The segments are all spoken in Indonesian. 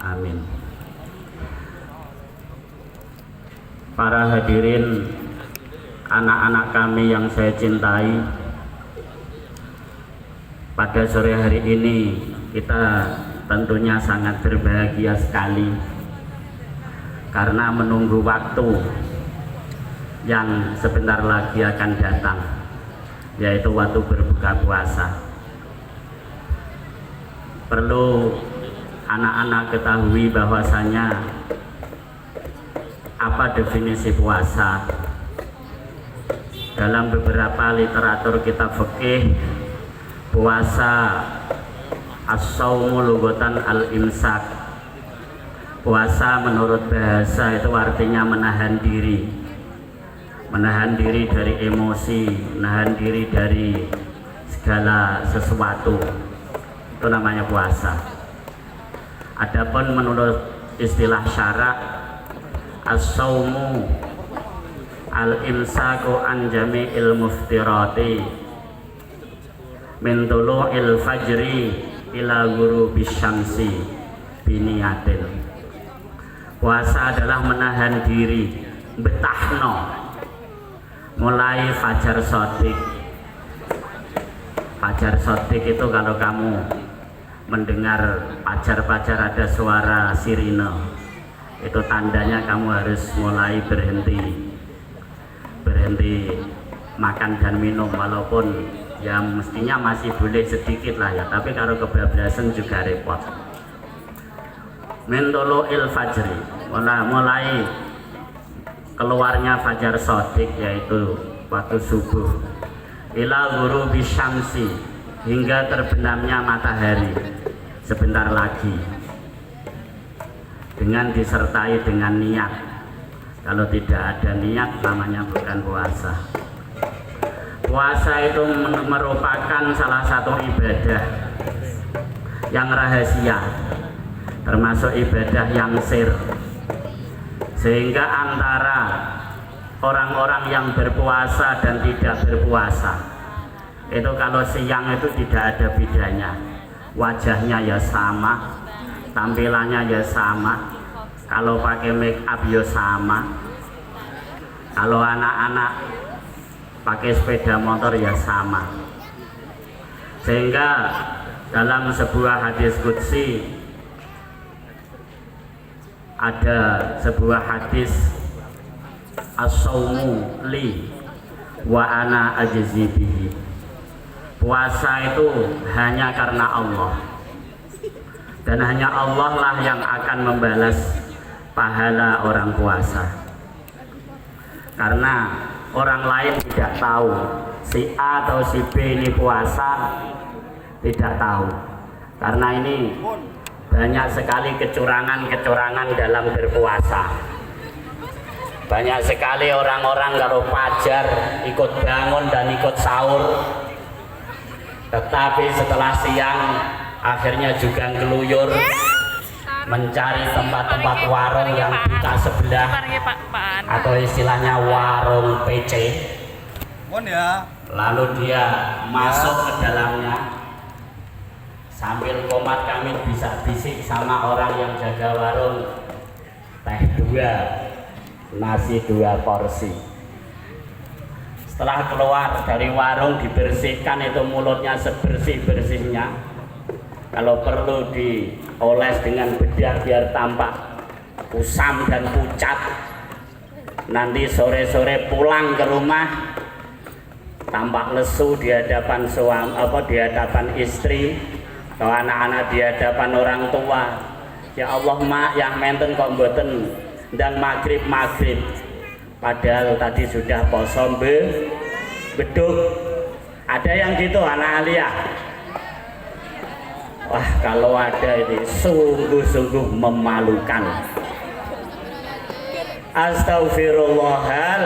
Amin. Para hadirin, anak-anak kami yang saya cintai, pada sore hari ini kita tentunya sangat berbahagia sekali karena menunggu waktu yang sebentar lagi akan datang, yaitu waktu berbuka puasa. Perlu anak-anak ketahui bahwasanya apa definisi puasa. Dalam beberapa literatur kitab fikih, puasa as-saumu lughatan al-imsak. Puasa menurut bahasa itu artinya menahan diri. Menahan diri dari emosi, menahan diri dari segala sesuatu. Itu namanya puasa. Adapun menurut istilah syarak, as-saumu al-imsaku an jami'il muftirati min tulu'il fajri ila ghurubis syamsi biniyatin. Puasa adalah menahan diri, betahno, mulai fajar sodik. Fajar sodik itu kalau kamu mendengar pajar-pajar ada suara sirine, itu tandanya kamu harus mulai berhenti makan dan minum, walaupun ya mestinya masih boleh sedikit lah ya, tapi kalau kebablasan juga repot. Min tulu'il fajri, mulai keluarnya fajar sodik, yaitu waktu subuh, ila ghurubis syamsi, hingga terbenamnya matahari sebentar lagi, dengan disertai dengan niat. Kalau tidak ada niat namanya bukan puasa. Puasa itu merupakan salah satu ibadah yang rahasia, termasuk ibadah yang sir, sehingga antara orang-orang yang berpuasa dan tidak berpuasa itu kalau siang itu tidak ada bedanya. Wajahnya ya sama, tampilannya ya sama, kalau pakai make up ya sama, kalau anak-anak pakai sepeda motor ya sama. Sehingga dalam sebuah hadis qudsi ada sebuah hadis, as-saumu li wa ana ajzi bihi. Puasa itu hanya karena Allah, dan hanya Allah lah yang akan membalas pahala orang puasa. Karena orang lain tidak tahu, si A atau si B ini puasa, tidak tahu. Karena ini banyak sekali kecurangan-kecurangan dalam berpuasa. Banyak sekali orang-orang kalau fajar ikut bangun dan ikut sahur, tetapi setelah siang akhirnya juga ngeluyur mencari tempat-tempat warung yang buka sebelah, atau istilahnya warung PC. Lalu dia masuk ke dalamnya sambil komat kami bisa bisik sama orang yang jaga warung, teh 2, nasi 2 porsi. Setelah keluar dari warung dibersihkan itu mulutnya sebersih-bersihnya, kalau perlu dioles dengan bedah biar tampak kusam dan pucat. Nanti sore-sore pulang ke rumah tampak lesu di hadapan di hadapan istri atau anak-anak, di hadapan orang tua. Ya Allah mak, yang menten kok mboten dan maghrib, padahal tadi sudah poso beduk. Ada yang gitu anak Alia? Wah, kalau ada ini sungguh-sungguh memalukan. Astagfirullahal.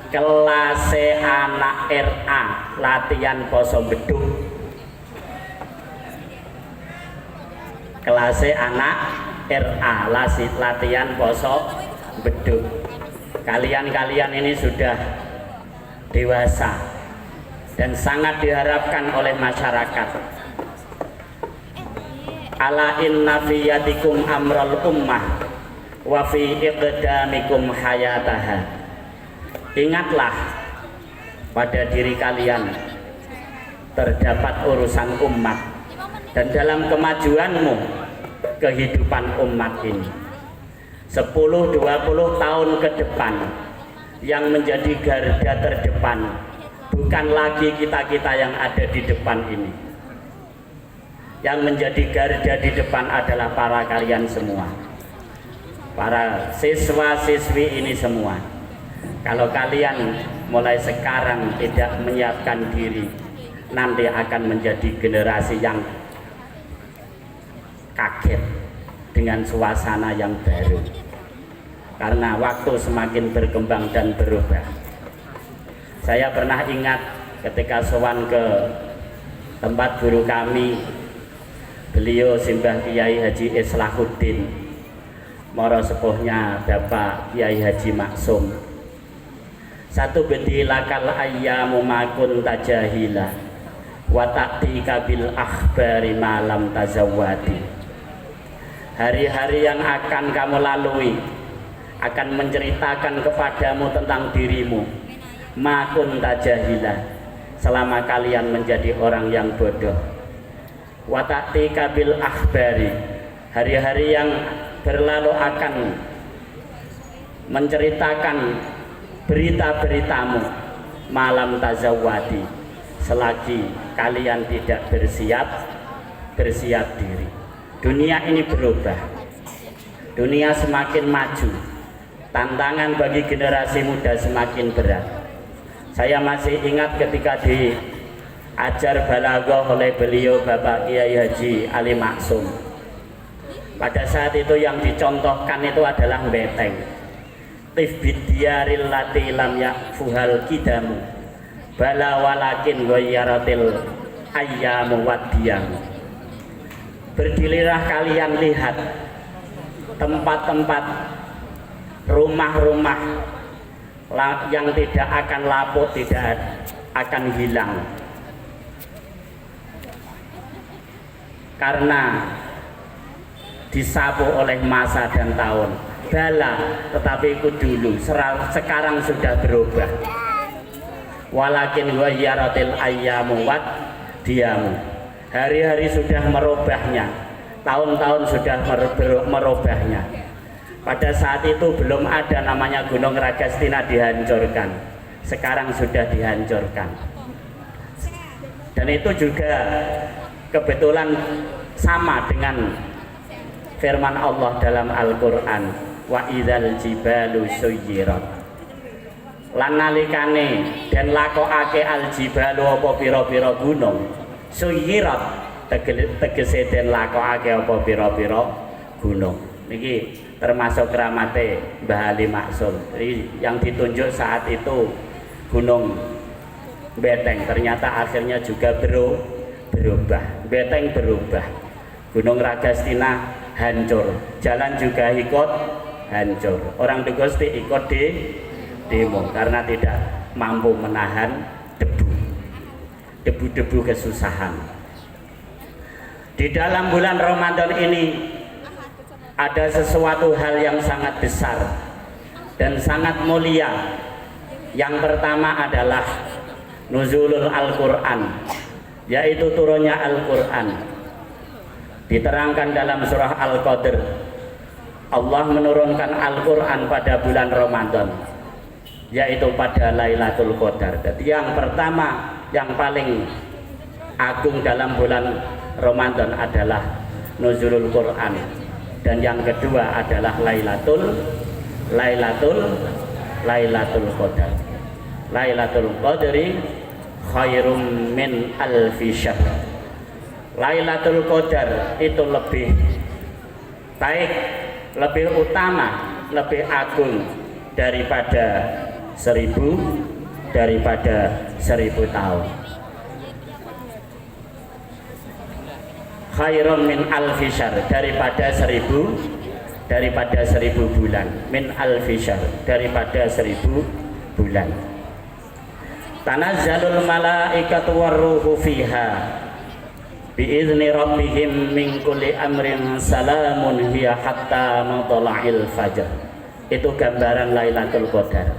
Kelas anak RA latihan poso beduk. Kelas anak RA latihan poso beduk. Kalian ini sudah dewasa dan sangat diharapkan oleh masyarakat. ala inna fi yadikum amral ummah wa fi iqdamikum hayataha. Ingatlah pada diri kalian terdapat urusan umat, dan dalam kemajuanmu kehidupan umat ini 10-20 tahun ke depan yang menjadi garda terdepan bukan lagi kita-kita yang ada di depan ini. Yang menjadi garda di depan adalah para kalian semua, para siswa-siswi ini semua. Kalau kalian mulai sekarang tidak menyiapkan diri, nanti akan menjadi generasi yang kaget dengan suasana yang baru, karena waktu semakin berkembang dan berubah. Saya pernah ingat ketika sowan ke tempat guru kami, beliau Simbah Kiai Haji Islahuddin, moro sepuhnya Bapak Kiai Haji Maksum. Satu bedilakal ayyamu makun tajahila wa ta'tika bil akhbari malam tazawwadi. Hari-hari yang akan kamu lalui akan menceritakan kepadamu tentang dirimu makun tajahila, selama kalian menjadi orang yang bodoh. Wa ta'tika bil akhbari, hari-hari yang berlalu akan menceritakan berita-beritamu malam tazawwadi, selagi kalian tidak bersiap diri. Dunia ini berubah, dunia semakin maju, tantangan bagi generasi muda semakin berat. Saya masih ingat ketika diajar balaghah oleh beliau Bapak Kiai Haji Ali Maksum. Pada saat itu yang dicontohkan itu adalah beteng. Tif bidyaril lati lam yakfuhal kidamu bala walakin ghayyaratil ayyamu waddiyamu. Berdirilah kalian, lihat tempat-tempat, rumah-rumah yang tidak akan laput, tidak akan hilang, karena disapu oleh masa dan tahun. Bala, tetapi itu dulu, sekarang sudah berubah. Walakin ghayyaratil ayyamu waddiyamu, hari-hari sudah merubahnya, tahun-tahun sudah merubahnya. Pada saat itu belum ada namanya Gunung Ragastina dihancurkan, sekarang sudah dihancurkan. Dan itu juga kebetulan sama dengan firman Allah dalam Al-Quran, wa idzal jibalu suyyirat, lan nalikane den lakokake al jibalu apa pira-pira gunung, suyyirat tegese den lakokake apa pira-pira gunung. Niki termasuk keramate Mbah Ali Maksum. Jadi yang ditunjuk saat itu Gunung Beteng, ternyata akhirnya juga berubah. Beteng berubah, Gunung Ragastina hancur, jalan juga ikut hancur. Orang di Gusti ikut di demo karena tidak mampu menahan debu-debu kesusahan. Di dalam bulan Ramadan ini ada sesuatu hal yang sangat besar dan sangat mulia. Yang pertama adalah nuzulul Al-Quran, yaitu turunnya Al-Quran. Diterangkan dalam surah Al-Qadr, Allah menurunkan Al-Quran pada bulan Ramadan, yaitu pada Lailatul Qadar. Jadi yang pertama, yang paling agung dalam bulan Ramadan adalah nuzulul Quran, dan yang kedua adalah Lailatul Qadar. Lailatul Qadri khairum min alfi syahr. Lailatul Qadar itu lebih baik, lebih utama, lebih agung daripada 1000 tahun. Khairun min alfi syahr, daripada 1000 bulan. Min alfi syahr, daripada 1000 bulan. Tanazzalul malaikatu warruhu fiha, biizni rabbihim min kulli amrin salamun hiya hatta matla'il fajr. Itu gambaran Lailatul Qadar.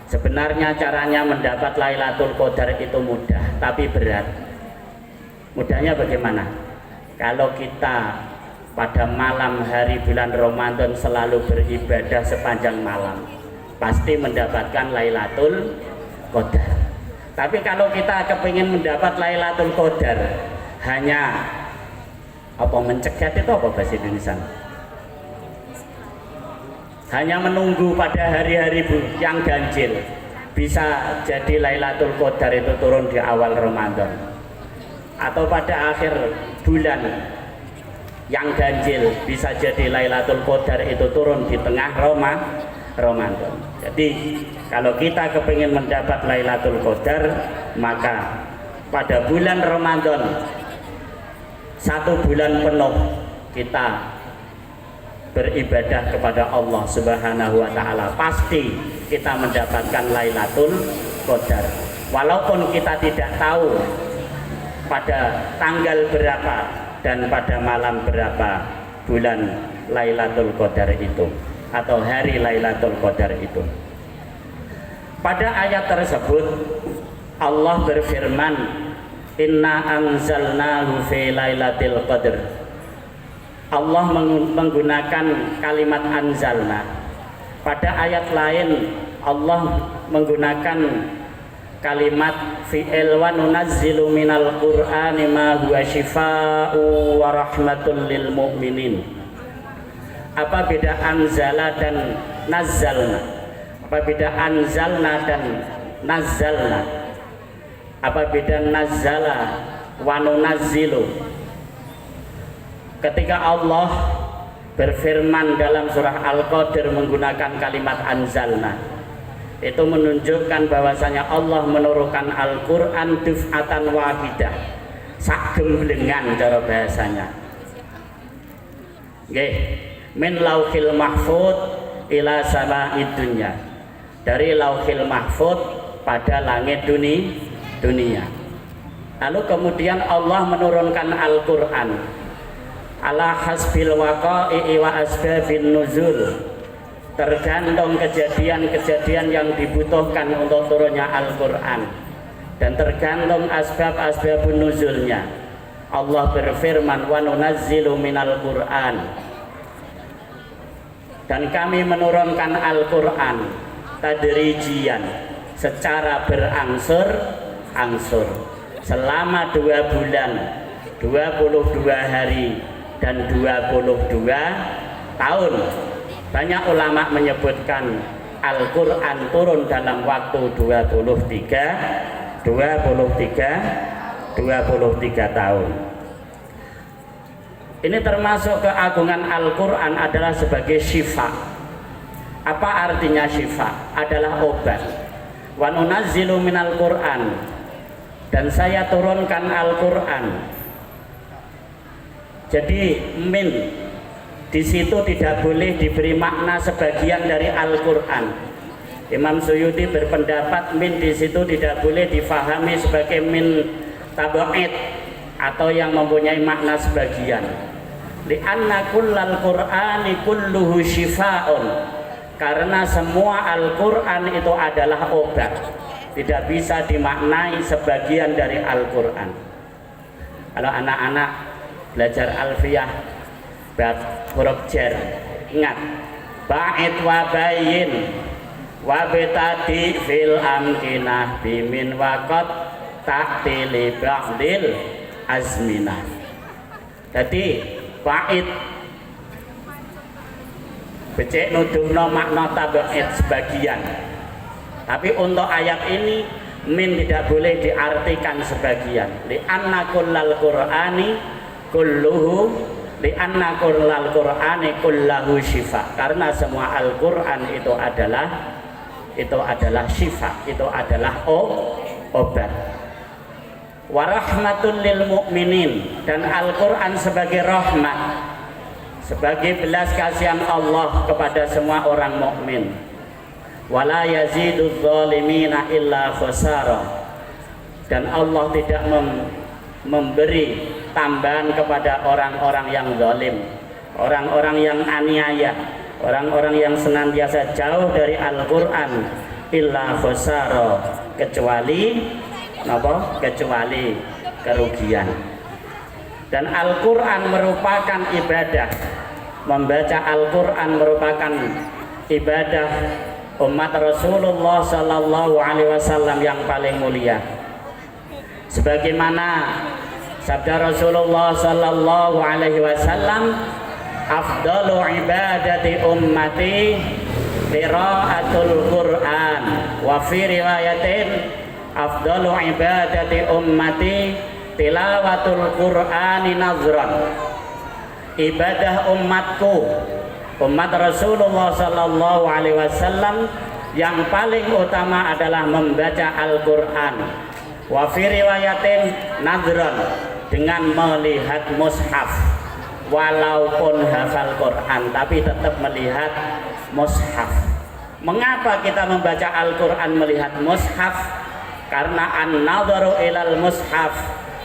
Sebenarnya caranya mendapat Lailatul Qadar itu mudah, tapi berat. Mudahnya bagaimana? Kalau kita pada malam hari bulan Ramadan selalu beribadah sepanjang malam, pasti mendapatkan Lailatul Qadar. Tapi kalau kita kepingin mendapat Lailatul Qadar, hanya apa mencegat itu apa bahasa Indonesia? Hanya menunggu pada hari-hari yang ganjil, bisa jadi Lailatul Qadar itu turun di awal Ramadan, atau pada akhir bulan yang ganjil bisa jadi Lailatul Qadar itu turun di tengah Ramadan. Jadi kalau kita kepingin mendapat Lailatul Qadar, maka pada bulan Ramadan 1 bulan penuh kita beribadah kepada Allah Subhanahu wa Ta'ala, pasti kita mendapatkan Lailatul Qadar. Walaupun kita tidak tahu pada tanggal berapa dan pada malam berapa bulan Lailatul Qadar itu atau hari Lailatul Qadar itu. Pada ayat tersebut Allah berfirman, inna anzalnahu fi lailatul qadr. Allah menggunakan kalimat anzalna. Pada ayat lain Allah menggunakan kalimat fi'il wa nunazzilu minal qur'ani ma huwa syifaa'u wa rahmatul lil mu'minin. Apa beda anzala dan nazzalna? Apa beda anzalna dan nazzalna? Apa beda nazzala wa nunazzilu? Ketika Allah berfirman dalam surah Al-Qadr menggunakan kalimat anzalna, itu menunjukkan bahwasanya Allah menurunkan Al-Quran duf'atan wahidah, sak gemblengan cara bahasanya. Nggih, min lauhil mahfud ila sama'id dunya, dari lauhil mahfud pada langit dunia. Lalu kemudian Allah menurunkan Al-Quran ala hasbil waqa'i wa asbabin nuzul, tergantung kejadian-kejadian yang dibutuhkan untuk turunnya Al-Quran dan tergantung asbab-asbabun nuzulnya. Allah berfirman wa nunazzilu minal Qur'an, dan kami menurunkan Al-Quran tadrijian, secara berangsur-angsur selama 2 bulan 22 hari dan 22 tahun. Banyak ulama menyebutkan Al-Quran turun dalam waktu 23 tahun. Ini termasuk keagungan Al-Quran adalah sebagai syifa. Apa artinya syifa? Adalah obat. Wa nunazzilu minal Qur'an, dan saya turunkan Al-Quran. Jadi min di situ tidak boleh diberi makna sebagian dari Al-Quran. Imam Suyuti berpendapat min di situ tidak boleh difahami sebagai min tabaid atau yang mempunyai makna sebagian. Li'anna kullal Qur'ani kulluhu syifa'un, karena semua Al-Quran itu adalah obat, tidak bisa dimaknai sebagian dari Al-Quran. Kalau anak-anak belajar alfiyah bab huruf jar, ingat ba'id wa bayin wa betadi fil amkinah bimin waqat ta'tili ba'dil azminah. Jadi ba'id becek nuduhno makna tabaid sebagian, tapi untuk ayat ini min tidak boleh diartikan sebagian. Li'anna kullal Qur'ani kulluhu, li'anna kullal Qur'ani kullahu syifa, karena semua Al-Quran itu adalah syifa, itu adalah obat. Wa rahmatul lil mu'minin, dan Al-Quran sebagai rahmat, sebagai belas kasihan Allah kepada semua orang mukmin. Wala yazidudz zalimina illa khasara, dan Allah tidak memberi tambahan kepada orang-orang yang zalim, orang-orang yang aniaya, orang-orang yang senantiasa jauh dari Al-Qur'an, illa khosaro, kecuali apa? Kecuali kerugian. Dan Al-Qur'an merupakan ibadah. Membaca Al-Qur'an merupakan ibadah umat Rasulullah sallallahu alaihi wasallam yang paling mulia. Sebagaimana sabda Rasulullah sallallahu alaihi wasallam, afdalu ibadati ummati qiraatul Qur'an, wa fi riwayatin afdalu ibadati ummati tilawatul Qur'ani nazran. Ibadah umatku, umat Rasulullah sallallahu alaihi wasallam yang paling utama adalah membaca Al-Qur'an. Wa fi riwayatin nazran, dengan melihat mushaf. Walaupun hafal Quran tapi tetap melihat mushaf. Mengapa kita membaca Al-Qur'an melihat mushaf? Karena an-nadharu ilal mushaf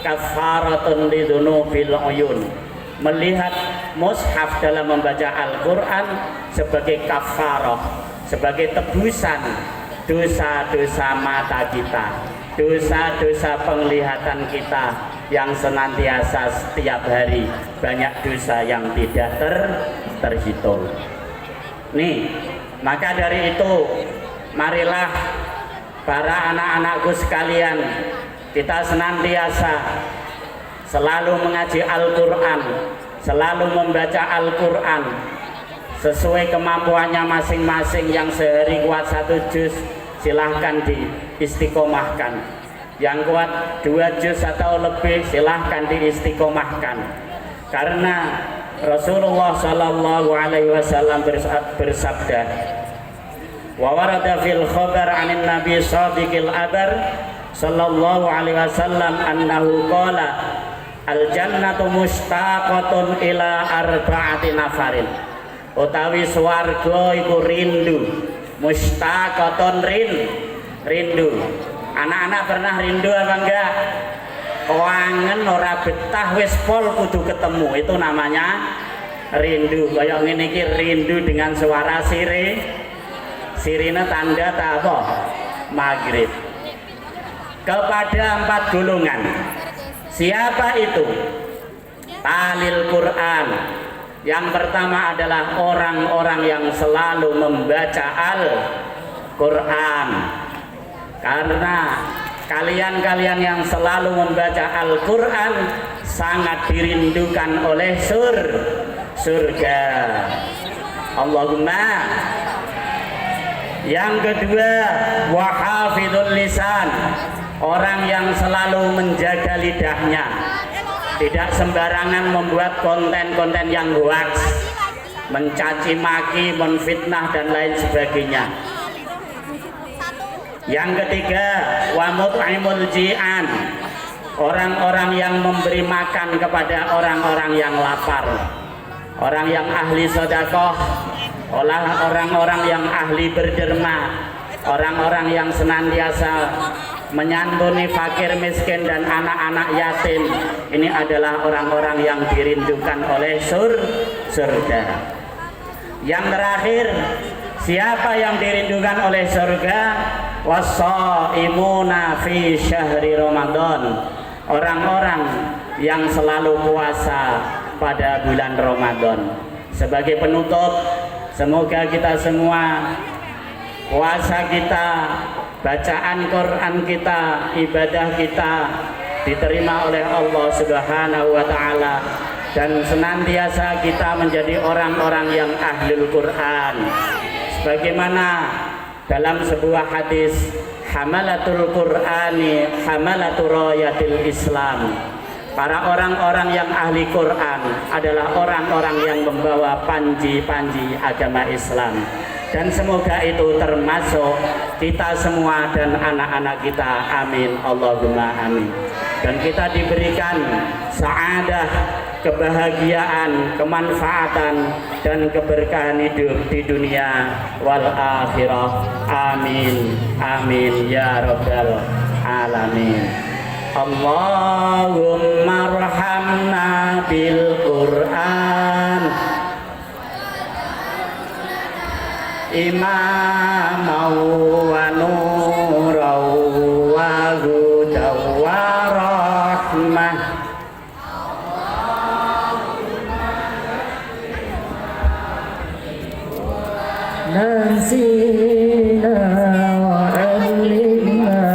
kafaratun lidunubil uyun. Melihat mushaf dalam membaca Al-Qur'an sebagai kafarah, sebagai tebusan dosa-dosa mata kita, dosa-dosa penglihatan kita yang senantiasa setiap hari banyak dosa yang tidak terhitung. Nih, maka dari itu marilah para anak-anakku sekalian, kita senantiasa selalu mengaji Al-Qur'an, selalu membaca Al-Qur'an sesuai kemampuannya masing-masing. Yang sehari kuat 1 juz silahkan diistiqomahkan, yang kuat 2 juz atau lebih silahkan diistiqomahkan. Karena Rasulullah sallallahu alaihi wasallam bersabda, wa warada fil khabar 'anin nabi shadiqil abar sallallahu alaihi wasallam annahu qala al jannatu mustaqatun ila arba'ati nafarin. Utawi swarga iku rindu, mustaqatun rindu. Anak-anak pernah rindu apa enggak? Kangen ora betah wis pol kudu ketemu, itu namanya rindu. Kayak ngene iki rindu dengan suara sirine tanda apa? Maghrib. Kepada 4 golongan. Siapa itu? Talil Quran. Yang pertama adalah orang-orang yang selalu membaca Al-Quran. Karena kalian-kalian yang selalu membaca Al-Quran sangat dirindukan oleh surga. Allahumma. Yang kedua, wahafidul lisan, orang yang selalu menjaga lidahnya, tidak sembarangan membuat konten-konten yang hoax, mencaci maki, menfitnah dan lain sebagainya. Yang ketiga, wa mut'imul ji'an, orang-orang yang memberi makan kepada orang-orang yang lapar, orang yang ahli sedekah, orang-orang yang ahli berderma, orang-orang yang senantiasa menyantuni fakir miskin dan anak-anak yatim. Ini adalah orang-orang yang dirindukan oleh surga. Yang terakhir, siapa yang dirindukan oleh surga? Wassaimuna fi syahri Ramadan, orang-orang yang selalu puasa pada bulan Ramadan. Sebagai penutup, semoga kita semua, puasa kita, bacaan Quran kita, ibadah kita diterima oleh Allah Subhanahu wa Ta'ala, dan senantiasa kita menjadi orang-orang yang ahlul Quran. Sebagaimana dalam sebuah hadis, hamalatul Qur'ani hamalatul rayatil Islam, para orang-orang yang ahli Quran adalah orang-orang yang membawa panji-panji agama Islam. Dan semoga itu termasuk kita semua dan anak-anak kita, amin Allahumma amin. Dan kita diberikan sa'adah, kebahagiaan, kemanfaatan dan keberkahan hidup di dunia wal akhirah, amin amin ya rabbal alamin. Allahumma arhamna bil Qur'an imamau wa nurau wa hudaw wa rahmah. Nasina wa alimna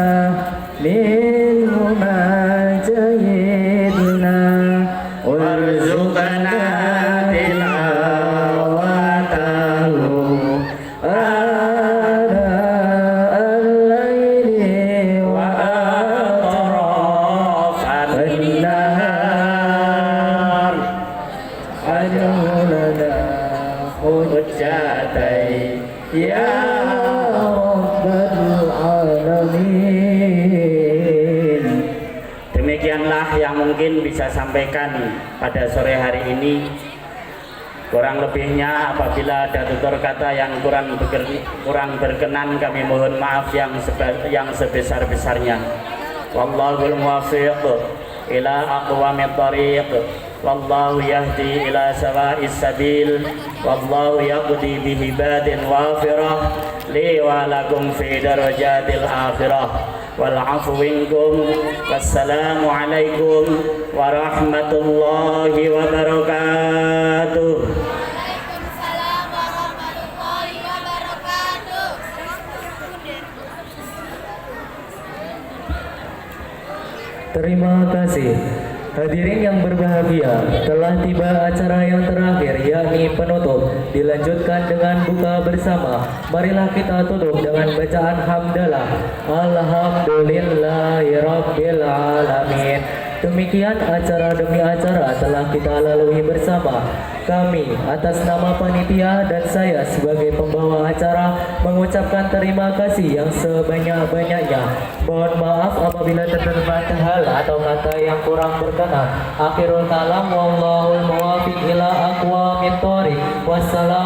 minhu ma jahidna warzuqna tilawatahu ana al-laili wa atrafan nahar ajulana hujjatai ya Rabbal Alamin. Demikianlah yang mungkin bisa sampaikan pada sore hari ini. Kurang lebihnya apabila ada tutur kata yang kurang berkenan, kami mohon maaf yang sebesar-besarnya. Wallahul muwaffiq ila aqwamit thariq. Wallahu yahdi ila sawa'is sabil. Wallahu yaqdi bihibadin wafirah li wa lakum fi darajatil akhirah. Wal afu minkum. Wassalamu alaikum warahmatullahi wabarakatuh. Waalaikumsalam warahmatullahi wabarakatuh. Terima kasih. Hadirin yang berbahagia, telah tiba acara yang terakhir yakni penutup. Dilanjutkan dengan buka bersama. Marilah kita tutup dengan bacaan hamdalah. Alhamdulillahirabbil alamin. Demikian acara demi acara telah kita lalui bersama. Kami atas nama panitia dan saya sebagai pembawa acara mengucapkan terima kasih yang sebanyak-banyaknya. Mohon maaf apabila terdapat hal atau kata yang kurang berkenan. Akhirul kalam wallahul muwaffiq ila aqwamit thoriq. Wassalam.